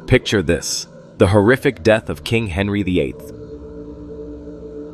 Picture this: the horrific death of King Henry VIII.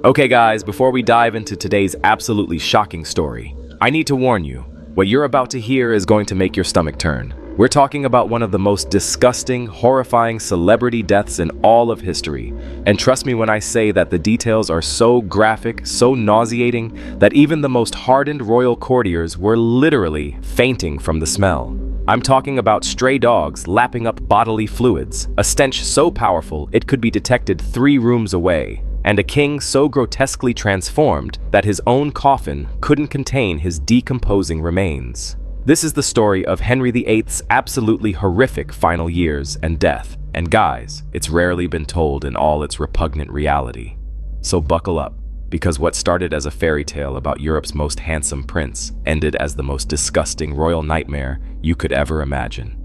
Okay guys, before we dive into today's absolutely shocking story, I need to warn you, what you're about to hear is going to make your stomach turn. We're talking about one of the most disgusting, horrifying celebrity deaths in all of history. And trust me when I say that the details are so graphic, so nauseating, that even the most hardened royal courtiers were literally fainting from the smell. I'm talking about stray dogs lapping up bodily fluids, a stench so powerful it could be detected 3 rooms away, and a king so grotesquely transformed that his own coffin couldn't contain his decomposing remains. This is the story of Henry VIII's absolutely horrific final years and death. And guys, it's rarely been told in all its repugnant reality. So buckle up, because what started as a fairy tale about Europe's most handsome prince ended as the most disgusting royal nightmare you could ever imagine.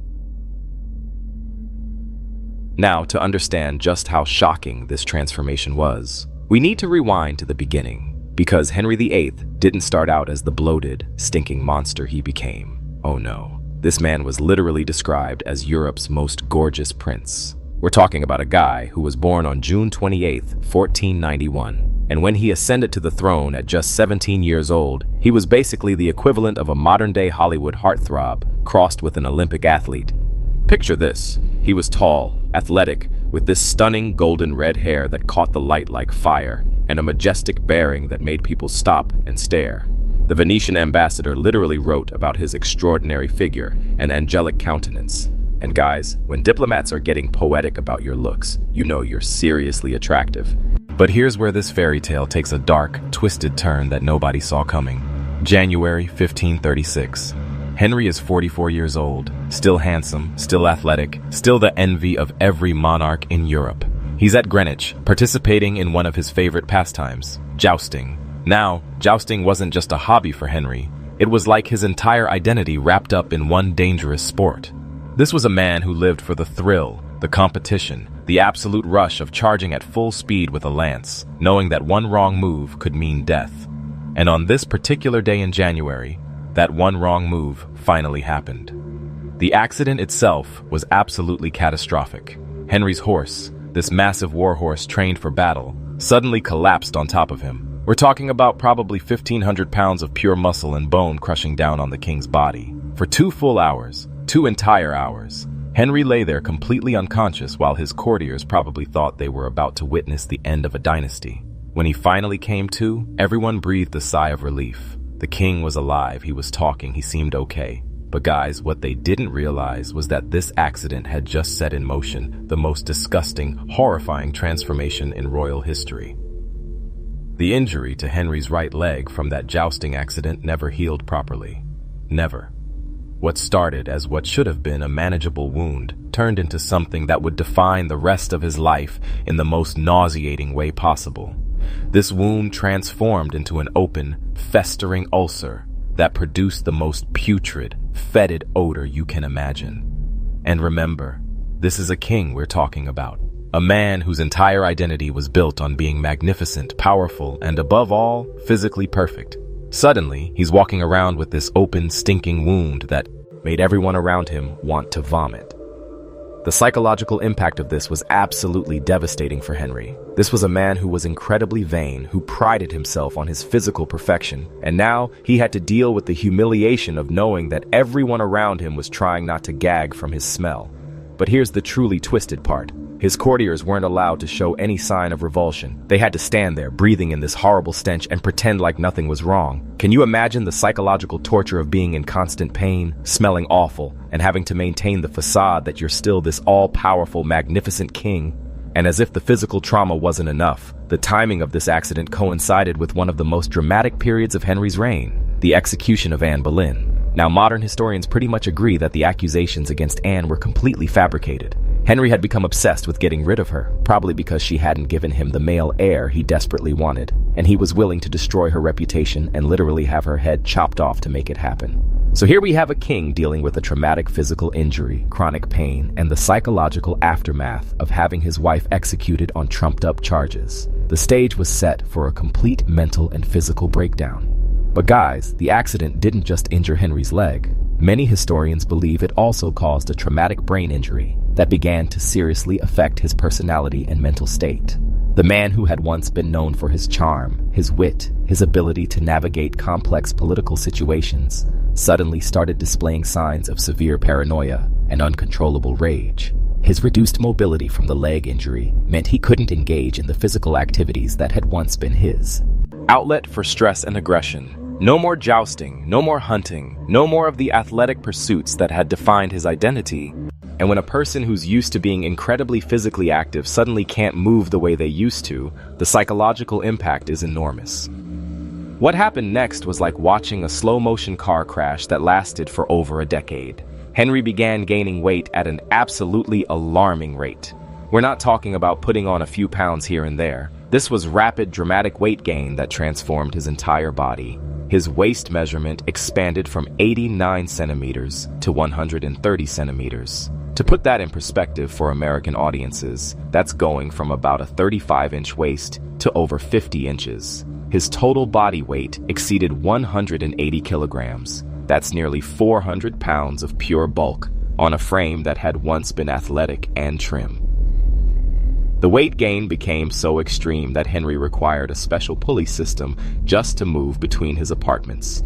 Now, to understand just how shocking this transformation was, we need to rewind to the beginning. Because Henry VIII didn't start out as the bloated, stinking monster he became. Oh no, this man was literally described as Europe's most gorgeous prince. We're talking about a guy who was born on June 28, 1491. And when he ascended to the throne at just 17 years old, he was basically the equivalent of a modern-day Hollywood heartthrob crossed with an Olympic athlete. Picture this: he was tall, athletic, with this stunning golden red hair that caught the light like fire, and a majestic bearing that made people stop and stare. The Venetian ambassador literally wrote about his extraordinary figure and angelic countenance. And guys, when diplomats are getting poetic about your looks, you know you're seriously attractive. But here's where this fairy tale takes a dark, twisted turn that nobody saw coming. January 1536. Henry is 44 years old, still handsome, still athletic, still the envy of every monarch in Europe. He's at Greenwich, participating in one of his favorite pastimes, jousting. Now, jousting wasn't just a hobby for Henry. It was like his entire identity wrapped up in one dangerous sport. This was a man who lived for the thrill, the competition, the absolute rush of charging at full speed with a lance, knowing that one wrong move could mean death. And on this particular day in January, that one wrong move finally happened. The accident itself was absolutely catastrophic. Henry's horse, this massive war horse trained for battle, suddenly collapsed on top of him. We're talking about probably 1,500 pounds of pure muscle and bone crushing down on the king's body. For 2 full hours, 2 entire hours, Henry lay there completely unconscious while his courtiers probably thought they were about to witness the end of a dynasty. When he finally came to, everyone breathed a sigh of relief. The king was alive, he was talking, he seemed okay. But guys, what they didn't realize was that this accident had just set in motion the most disgusting, horrifying transformation in royal history. The injury to Henry's right leg from that jousting accident never healed properly. Never. What started as what should have been a manageable wound turned into something that would define the rest of his life in the most nauseating way possible. This wound transformed into an open, festering ulcer that produced the most putrid, fetid odor you can imagine. And remember, this is a king we're talking about. A man whose entire identity was built on being magnificent, powerful, and above all, physically perfect. Suddenly, he's walking around with this open, stinking wound that made everyone around him want to vomit. The psychological impact of this was absolutely devastating for Henry. This was a man who was incredibly vain, who prided himself on his physical perfection, and now he had to deal with the humiliation of knowing that everyone around him was trying not to gag from his smell. But here's the truly twisted part. His courtiers weren't allowed to show any sign of revulsion. They had to stand there, breathing in this horrible stench and pretend like nothing was wrong. Can you imagine the psychological torture of being in constant pain, smelling awful, and having to maintain the facade that you're still this all-powerful, magnificent king? And as if the physical trauma wasn't enough, the timing of this accident coincided with one of the most dramatic periods of Henry's reign, the execution of Anne Boleyn. Now, modern historians pretty much agree that the accusations against Anne were completely fabricated. Henry had become obsessed with getting rid of her, probably because she hadn't given him the male heir he desperately wanted, and he was willing to destroy her reputation and literally have her head chopped off to make it happen. So here we have a king dealing with a traumatic physical injury, chronic pain, and the psychological aftermath of having his wife executed on trumped-up charges. The stage was set for a complete mental and physical breakdown. But guys, the accident didn't just injure Henry's leg. Many historians believe it also caused a traumatic brain injury that began to seriously affect his personality and mental state. The man who had once been known for his charm, his wit, his ability to navigate complex political situations, suddenly started displaying signs of severe paranoia and uncontrollable rage. His reduced mobility from the leg injury meant he couldn't engage in the physical activities that had once been his outlet for stress and aggression. No more jousting, no more hunting, no more of the athletic pursuits that had defined his identity. And when a person who's used to being incredibly physically active suddenly can't move the way they used to, the psychological impact is enormous. What happened next was like watching a slow-motion car crash that lasted for over a decade. Henry began gaining weight at an absolutely alarming rate. We're not talking about putting on a few pounds here and there. This was rapid, dramatic weight gain that transformed his entire body. His waist measurement expanded from 89 centimeters to 130 centimeters. To put that in perspective for American audiences, that's going from about a 35-inch waist to over 50 inches. His total body weight exceeded 180 kilograms. That's nearly 400 pounds of pure bulk on a frame that had once been athletic and trim. The weight gain became so extreme that Henry required a special pulley system just to move between his apartments.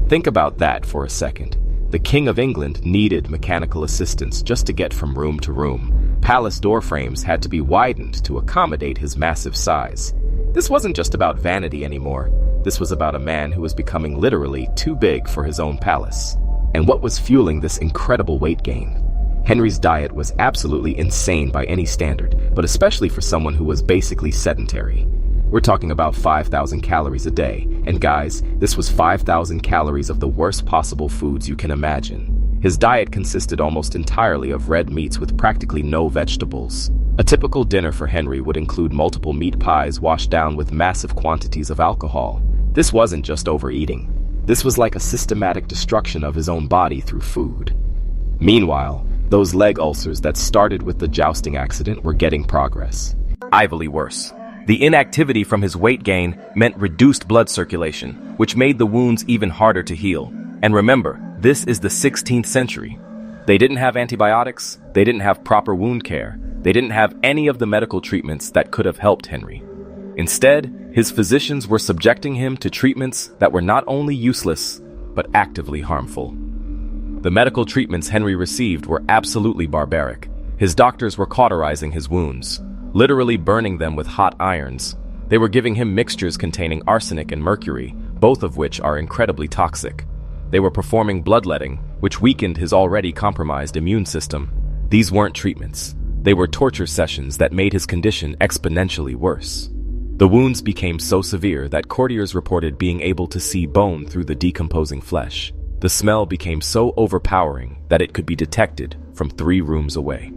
Think about that for a second. The King of England needed mechanical assistance just to get from room to room. Palace door frames had to be widened to accommodate his massive size. This wasn't just about vanity anymore. This was about a man who was becoming literally too big for his own palace. And what was fueling this incredible weight gain? Henry's diet was absolutely insane by any standard, but especially for someone who was basically sedentary. We're talking about 5,000 calories a day, and guys, this was 5,000 calories of the worst possible foods you can imagine. His diet consisted almost entirely of red meats with practically no vegetables. A typical dinner for Henry would include multiple meat pies washed down with massive quantities of alcohol. This wasn't just overeating. This was like a systematic destruction of his own body through food. Meanwhile, those leg ulcers that started with the jousting accident were getting progress. Evilly worse. The inactivity from his weight gain meant reduced blood circulation, which made the wounds even harder to heal. And remember, this is the 16th century. They didn't have antibiotics, they didn't have proper wound care, they didn't have any of the medical treatments that could have helped Henry. Instead, his physicians were subjecting him to treatments that were not only useless, but actively harmful. The medical treatments Henry received were absolutely barbaric. His doctors were cauterizing his wounds, literally burning them with hot irons. They were giving him mixtures containing arsenic and mercury, both of which are incredibly toxic. They were performing bloodletting, which weakened his already compromised immune system. These weren't treatments. They were torture sessions that made his condition exponentially worse. The wounds became so severe that courtiers reported being able to see bone through the decomposing flesh. The smell became so overpowering that it could be detected from 3 rooms away.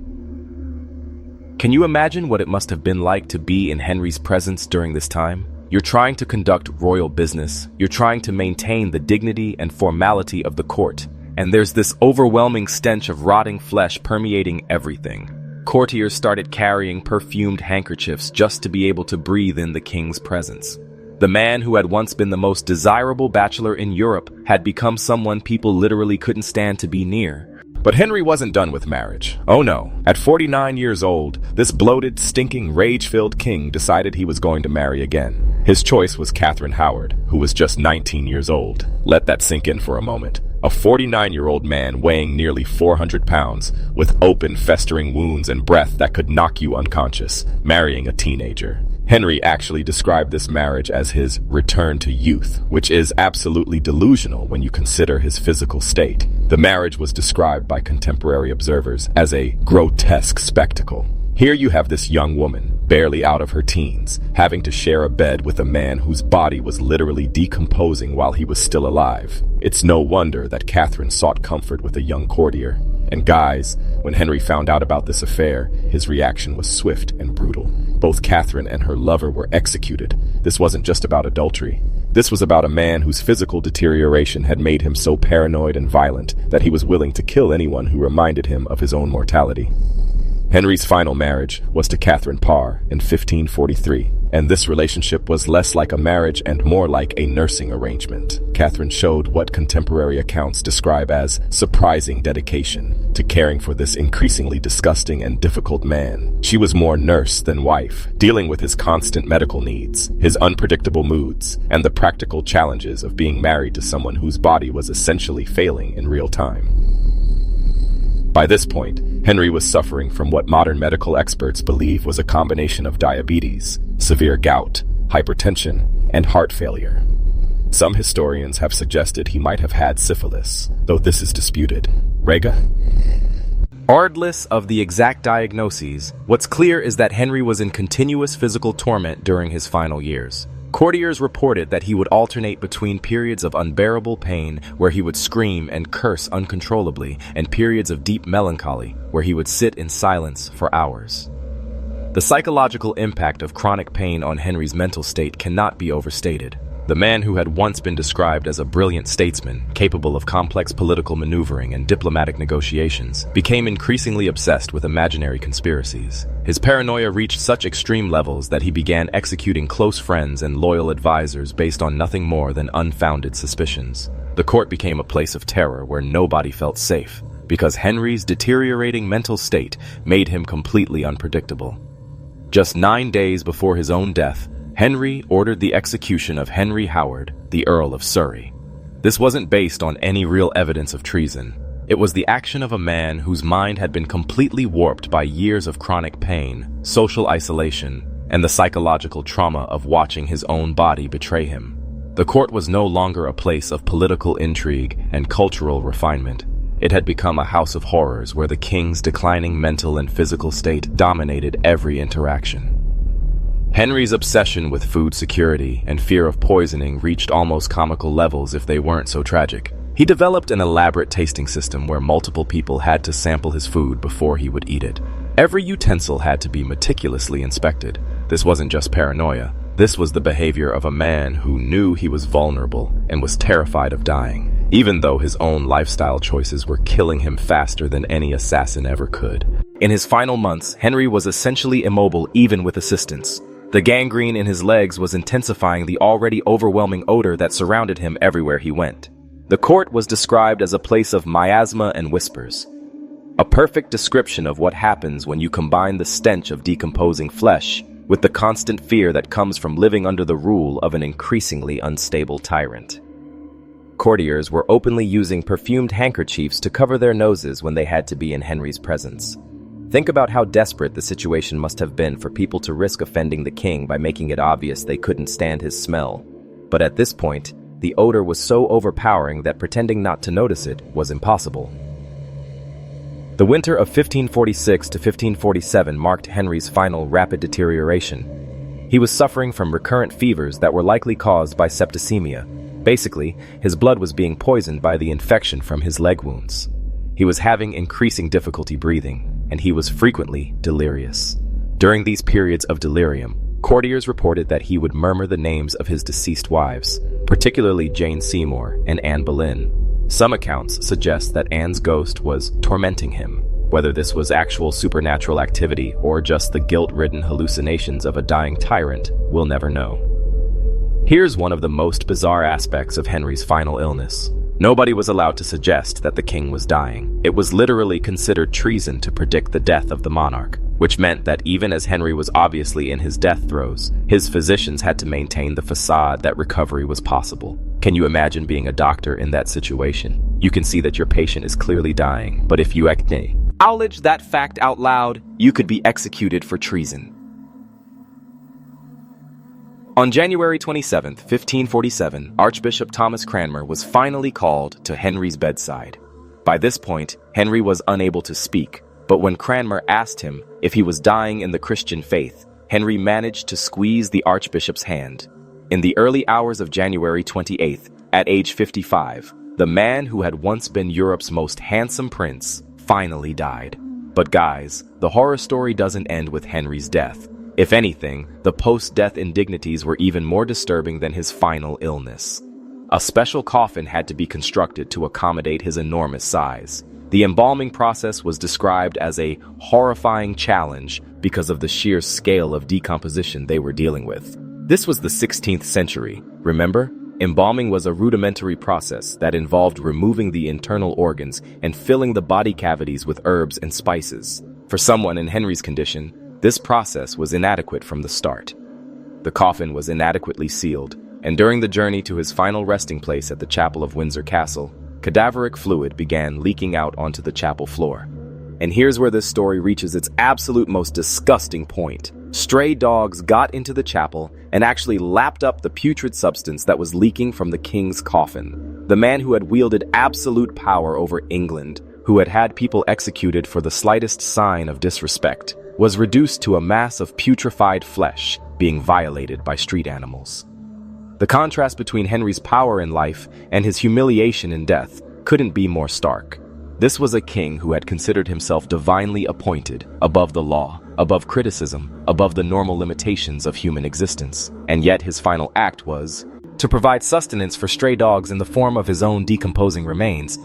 Can you imagine what it must have been like to be in Henry's presence during this time? You're trying to conduct royal business, you're trying to maintain the dignity and formality of the court, and there's this overwhelming stench of rotting flesh permeating everything. Courtiers started carrying perfumed handkerchiefs just to be able to breathe in the king's presence. The man who had once been the most desirable bachelor in Europe had become someone people literally couldn't stand to be near. But Henry wasn't done with marriage. Oh no. At 49 years old, this bloated, stinking, rage-filled king decided he was going to marry again. His choice was Catherine Howard, who was just 19 years old. Let that sink in for a moment. A 49-year-old man weighing nearly 400 pounds, with open, festering wounds and breath that could knock you unconscious, marrying a teenager. Henry actually described this marriage as his return to youth, which is absolutely delusional when you consider his physical state. The marriage was described by contemporary observers as a grotesque spectacle. Here you have this young woman, barely out of her teens, having to share a bed with a man whose body was literally decomposing while he was still alive. It's no wonder that Catherine sought comfort with a young courtier. And guys, when Henry found out about this affair, his reaction was swift and brutal. Both Catherine and her lover were executed. This wasn't just about adultery. This was about a man whose physical deterioration had made him so paranoid and violent that he was willing to kill anyone who reminded him of his own mortality. Henry's final marriage was to Catherine Parr in 1543. And this relationship was less like a marriage and more like a nursing arrangement. Catherine showed what contemporary accounts describe as surprising dedication to caring for this increasingly disgusting and difficult man. She was more nurse than wife, dealing with his constant medical needs, his unpredictable moods, and the practical challenges of being married to someone whose body was essentially failing in real time. By this point, Henry was suffering from what modern medical experts believe was a combination of diabetes, severe gout, hypertension, and heart failure. Some historians have suggested he might have had syphilis, though this is disputed. Rega? Regardless of the exact diagnoses, what's clear is that Henry was in continuous physical torment during his final years. Courtiers reported that he would alternate between periods of unbearable pain, where he would scream and curse uncontrollably, and periods of deep melancholy, where he would sit in silence for hours. The psychological impact of chronic pain on Henry's mental state cannot be overstated. The man who had once been described as a brilliant statesman, capable of complex political maneuvering and diplomatic negotiations, became increasingly obsessed with imaginary conspiracies. His paranoia reached such extreme levels that he began executing close friends and loyal advisors based on nothing more than unfounded suspicions. The court became a place of terror where nobody felt safe, because Henry's deteriorating mental state made him completely unpredictable. Just 9 days before his own death, Henry ordered the execution of Henry Howard, the Earl of Surrey. This wasn't based on any real evidence of treason. It was the action of a man whose mind had been completely warped by years of chronic pain, social isolation, and the psychological trauma of watching his own body betray him. The court was no longer a place of political intrigue and cultural refinement. It had become a house of horrors where the king's declining mental and physical state dominated every interaction. Henry's obsession with food security and fear of poisoning reached almost comical levels if they weren't so tragic. He developed an elaborate tasting system where multiple people had to sample his food before he would eat it. Every utensil had to be meticulously inspected. This wasn't just paranoia. This was the behavior of a man who knew he was vulnerable and was terrified of dying, even though his own lifestyle choices were killing him faster than any assassin ever could. In his final months, Henry was essentially immobile even with assistance. The gangrene in his legs was intensifying the already overwhelming odor that surrounded him everywhere he went. The court was described as a place of miasma and whispers, a perfect description of what happens when you combine the stench of decomposing flesh with the constant fear that comes from living under the rule of an increasingly unstable tyrant. Courtiers were openly using perfumed handkerchiefs to cover their noses when they had to be in Henry's presence. Think about how desperate the situation must have been for people to risk offending the king by making it obvious they couldn't stand his smell. But at this point, the odor was so overpowering that pretending not to notice it was impossible. The winter of 1546 to 1547 marked Henry's final rapid deterioration. He was suffering from recurrent fevers that were likely caused by septicemia. Basically, his blood was being poisoned by the infection from his leg wounds. He was having increasing difficulty breathing, and he was frequently delirious. During these periods of delirium, courtiers reported that he would murmur the names of his deceased wives, particularly Jane Seymour and Anne Boleyn. Some accounts suggest that Anne's ghost was tormenting him. Whether this was actual supernatural activity or just the guilt-ridden hallucinations of a dying tyrant, we'll never know. Here's one of the most bizarre aspects of Henry's final illness. Nobody was allowed to suggest that the king was dying. It was literally considered treason to predict the death of the monarch, which meant that even as Henry was obviously in his death throes, his physicians had to maintain the facade that recovery was possible. Can you imagine being a doctor in that situation? You can see that your patient is clearly dying, but if you acknowledge that fact out loud, you could be executed for treason. On January 27, 1547, Archbishop Thomas Cranmer was finally called to Henry's bedside. By this point, Henry was unable to speak, but when Cranmer asked him if he was dying in the Christian faith, Henry managed to squeeze the Archbishop's hand. In the early hours of January 28th, at age 55, the man who had once been Europe's most handsome prince finally died. But guys, the horror story doesn't end with Henry's death. If anything, the post-death indignities were even more disturbing than his final illness. A special coffin had to be constructed to accommodate his enormous size. The embalming process was described as a horrifying challenge because of the sheer scale of decomposition they were dealing with. This was the 16th century, remember? Embalming was a rudimentary process that involved removing the internal organs and filling the body cavities with herbs and spices. For someone in Henry's condition, this process was inadequate from the start. The coffin was inadequately sealed, and during the journey to his final resting place at the chapel of Windsor Castle, cadaveric fluid began leaking out onto the chapel floor. And here's where this story reaches its absolute most disgusting point. Stray dogs got into the chapel and actually lapped up the putrid substance that was leaking from the king's coffin. The man who had wielded absolute power over England, who had had people executed for the slightest sign of disrespect, was reduced to a mass of putrefied flesh being violated by street animals. The contrast between Henry's power in life and his humiliation in death couldn't be more stark. This was a king who had considered himself divinely appointed, above the law, above criticism, above the normal limitations of human existence. And yet his final act was to provide sustenance for stray dogs in the form of his own decomposing remains.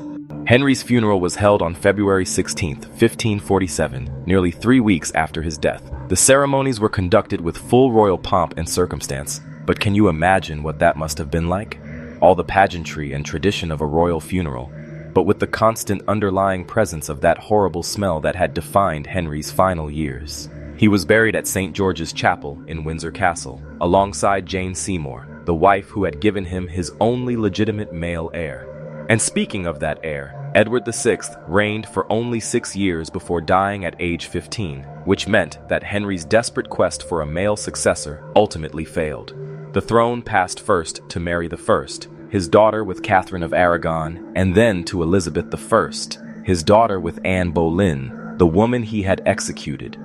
Henry's funeral was held on February 16, 1547, nearly 3 weeks after his death. The ceremonies were conducted with full royal pomp and circumstance. But can you imagine what that must have been like? All the pageantry and tradition of a royal funeral, but with the constant underlying presence of that horrible smell that had defined Henry's final years. He was buried at St. George's Chapel in Windsor Castle, alongside Jane Seymour, the wife who had given him his only legitimate male heir. And speaking of that heir, Edward VI reigned for only 6 years before dying at age 15, which meant that Henry's desperate quest for a male successor ultimately failed. The throne passed first to Mary I, his daughter with Catherine of Aragon, and then to Elizabeth I, his daughter with Anne Boleyn, the woman he had executed.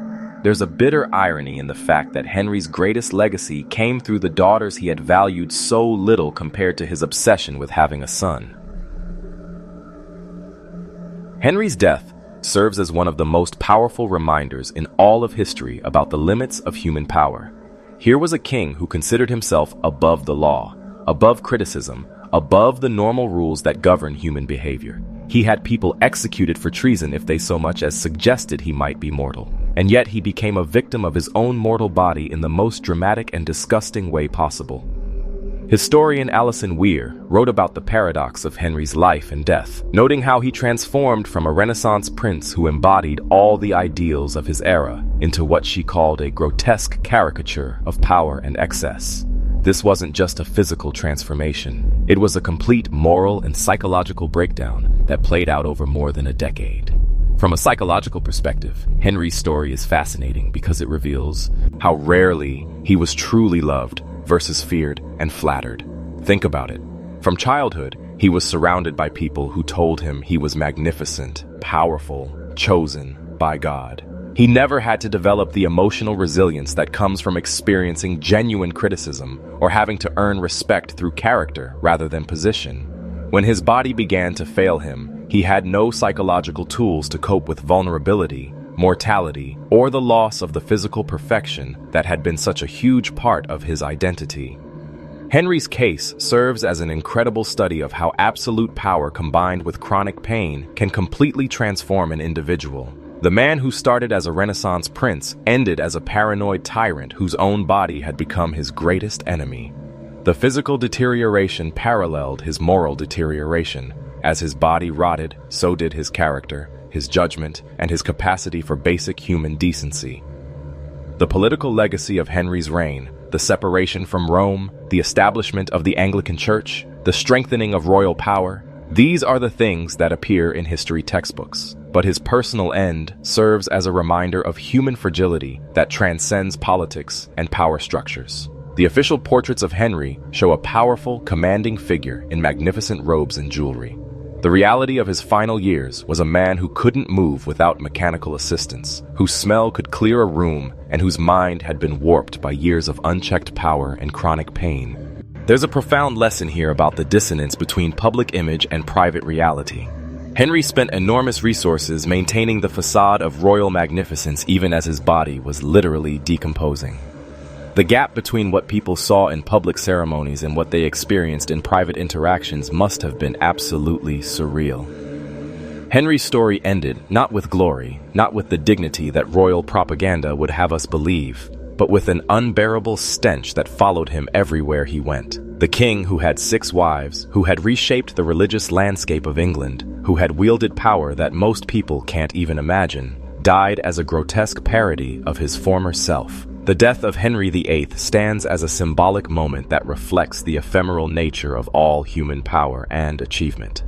There's a bitter irony in the fact that Henry's greatest legacy came through the daughters he had valued so little compared to his obsession with having a son. Henry's death serves as one of the most powerful reminders in all of history about the limits of human power. Here was a king who considered himself above the law, above criticism, above the normal rules that govern human behavior. He had people executed for treason if they so much as suggested he might be mortal. And yet he became a victim of his own mortal body in the most dramatic and disgusting way possible. Historian Alison Weir wrote about the paradox of Henry's life and death, noting how he transformed from a Renaissance prince who embodied all the ideals of his era into what she called a grotesque caricature of power and excess. This wasn't just a physical transformation. It was a complete moral and psychological breakdown that played out over more than a decade. From a psychological perspective, Henry's story is fascinating because it reveals how rarely he was truly loved versus feared and flattered. Think about it. From childhood, he was surrounded by people who told him he was magnificent, powerful, chosen by God. He never had to develop the emotional resilience that comes from experiencing genuine criticism or having to earn respect through character rather than position. When his body began to fail him, he had no psychological tools to cope with vulnerability, mortality, or the loss of the physical perfection that had been such a huge part of his identity. Henry's case serves as an incredible study of how absolute power combined with chronic pain can completely transform an individual. The man who started as a Renaissance prince ended as a paranoid tyrant whose own body had become his greatest enemy. The physical deterioration paralleled his moral deterioration. As his body rotted, so did his character, his judgment, and his capacity for basic human decency. The political legacy of Henry's reign, the separation from Rome, the establishment of the Anglican Church, the strengthening of royal power, these are the things that appear in history textbooks. But his personal end serves as a reminder of human fragility that transcends politics and power structures. The official portraits of Henry show a powerful, commanding figure in magnificent robes and jewelry. The reality of his final years was a man who couldn't move without mechanical assistance, whose smell could clear a room, and whose mind had been warped by years of unchecked power and chronic pain. There's a profound lesson here about the dissonance between public image and private reality. Henry spent enormous resources maintaining the facade of royal magnificence even as his body was literally decomposing. The gap between what people saw in public ceremonies and what they experienced in private interactions must have been absolutely surreal. Henry's story ended not with glory, not with the dignity that royal propaganda would have us believe, but with an unbearable stench that followed him everywhere he went. The king who had 6 wives, who had reshaped the religious landscape of England, who had wielded power that most people can't even imagine, died as a grotesque parody of his former self. The death of Henry VIII stands as a symbolic moment that reflects the ephemeral nature of all human power and achievement.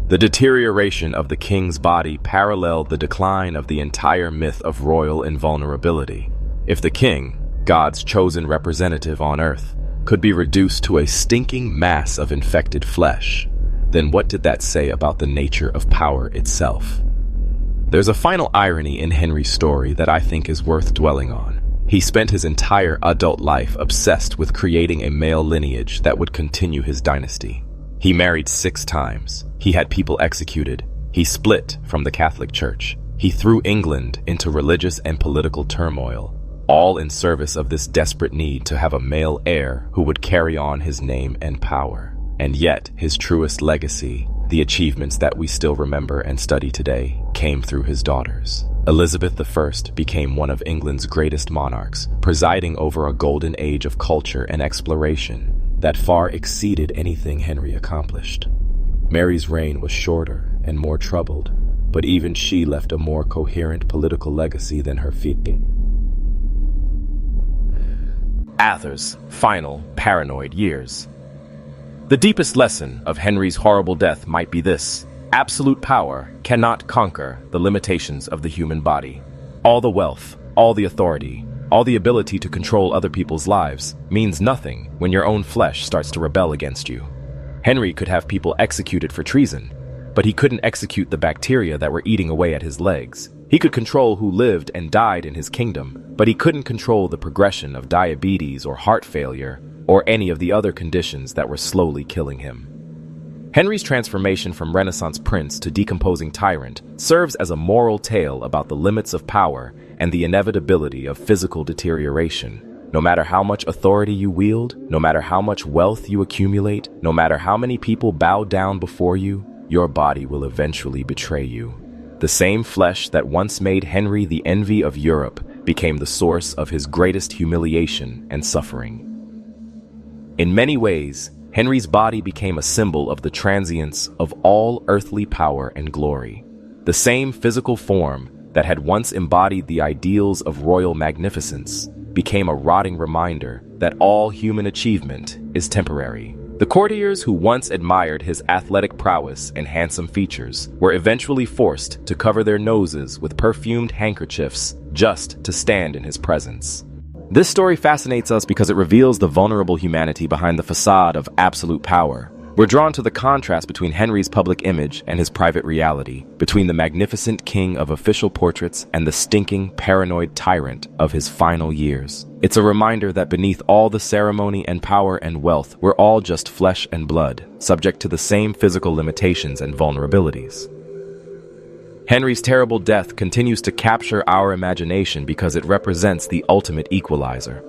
The deterioration of the king's body paralleled the decline of the entire myth of royal invulnerability. If the king, God's chosen representative on earth, could be reduced to a stinking mass of infected flesh, then what did that say about the nature of power itself? There's a final irony in Henry's story that I think is worth dwelling on. He spent his entire adult life obsessed with creating a male lineage that would continue his dynasty. He married 6 times. He had people executed. He split from the Catholic Church. He threw England into religious and political turmoil, all in service of this desperate need to have a male heir who would carry on his name and power. And yet, his truest legacy, the achievements that we still remember and study today, came through his daughters. Elizabeth I became one of England's greatest monarchs, presiding over a golden age of culture and exploration that far exceeded anything Henry accomplished. Mary's reign was shorter and more troubled, but even she left a more coherent political legacy than her viiis. Arthur's final paranoid years. The deepest lesson of Henry's horrible death might be this: absolute power cannot conquer the limitations of the human body. All the wealth, all the authority, all the ability to control other people's lives means nothing when your own flesh starts to rebel against you. Henry could have people executed for treason, but he couldn't execute the bacteria that were eating away at his legs. He could control who lived and died in his kingdom, but he couldn't control the progression of diabetes or heart failure or any of the other conditions that were slowly killing him. Henry's transformation from Renaissance prince to decomposing tyrant serves as a moral tale about the limits of power and the inevitability of physical deterioration. No matter how much authority you wield, no matter how much wealth you accumulate, no matter how many people bow down before you, your body will eventually betray you. The same flesh that once made Henry the envy of Europe became the source of his greatest humiliation and suffering. In many ways, Henry's body became a symbol of the transience of all earthly power and glory. The same physical form that had once embodied the ideals of royal magnificence became a rotting reminder that all human achievement is temporary. The courtiers who once admired his athletic prowess and handsome features were eventually forced to cover their noses with perfumed handkerchiefs just to stand in his presence. This story fascinates us because it reveals the vulnerable humanity behind the facade of absolute power. We're drawn to the contrast between Henry's public image and his private reality, between the magnificent king of official portraits and the stinking, paranoid tyrant of his final years. It's a reminder that beneath all the ceremony and power and wealth, we're all just flesh and blood, subject to the same physical limitations and vulnerabilities. Henry's terrible death continues to capture our imagination because it represents the ultimate equalizer.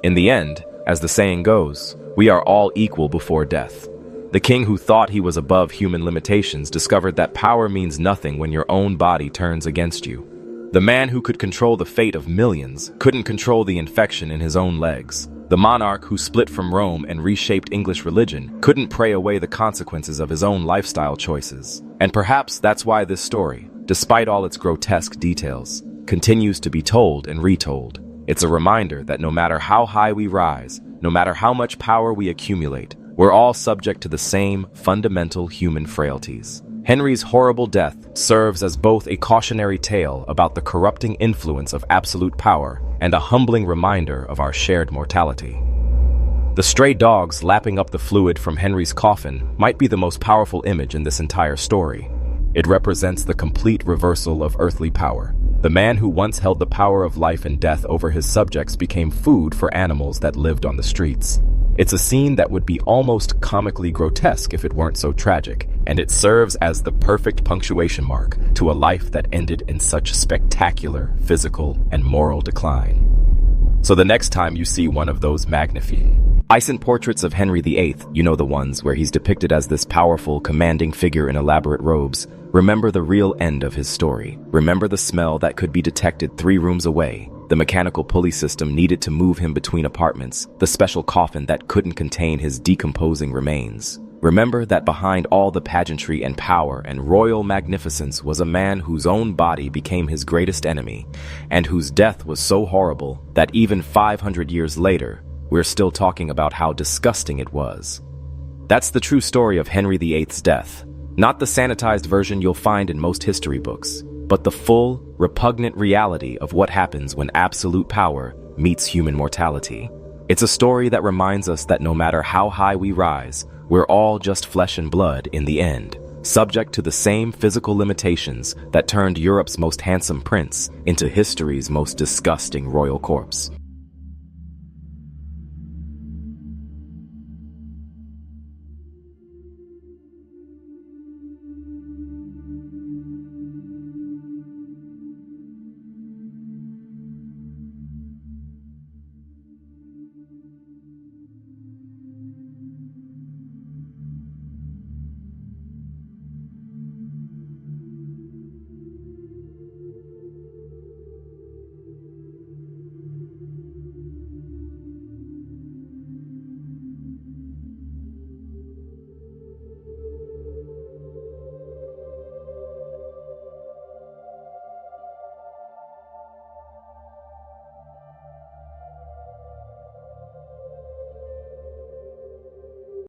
In the end, as the saying goes, we are all equal before death. The king who thought he was above human limitations discovered that power means nothing when your own body turns against you. The man who could control the fate of millions couldn't control the infection in his own legs. The monarch who split from Rome and reshaped English religion couldn't pray away the consequences of his own lifestyle choices. And perhaps that's why this story, despite all its grotesque details, continues to be told and retold. It's a reminder that no matter how high we rise, no matter how much power we accumulate, we're all subject to the same fundamental human frailties. Henry's horrible death serves as both a cautionary tale about the corrupting influence of absolute power and a humbling reminder of our shared mortality. The stray dogs lapping up the fluid from Henry's coffin might be the most powerful image in this entire story. It represents the complete reversal of earthly power. The man who once held the power of life and death over his subjects became food for animals that lived on the streets. It's a scene that would be almost comically grotesque if it weren't so tragic, and it serves as the perfect punctuation mark to a life that ended in such spectacular physical and moral decline. So the next time you see one of those magnifiques Icent portraits of Henry VIII, you know the ones where he's depicted as this powerful, commanding figure in elaborate robes, remember the real end of his story. Remember the smell that could be detected 3 rooms away, the mechanical pulley system needed to move him between apartments, the special coffin that couldn't contain his decomposing remains. Remember that behind all the pageantry and power and royal magnificence was a man whose own body became his greatest enemy, and whose death was so horrible that even 500 years later, we're still talking about how disgusting it was. That's the true story of Henry VIII's death. Not the sanitized version you'll find in most history books, but the full, repugnant reality of what happens when absolute power meets human mortality. It's a story that reminds us that no matter how high we rise, we're all just flesh and blood in the end, subject to the same physical limitations that turned Europe's most handsome prince into history's most disgusting royal corpse.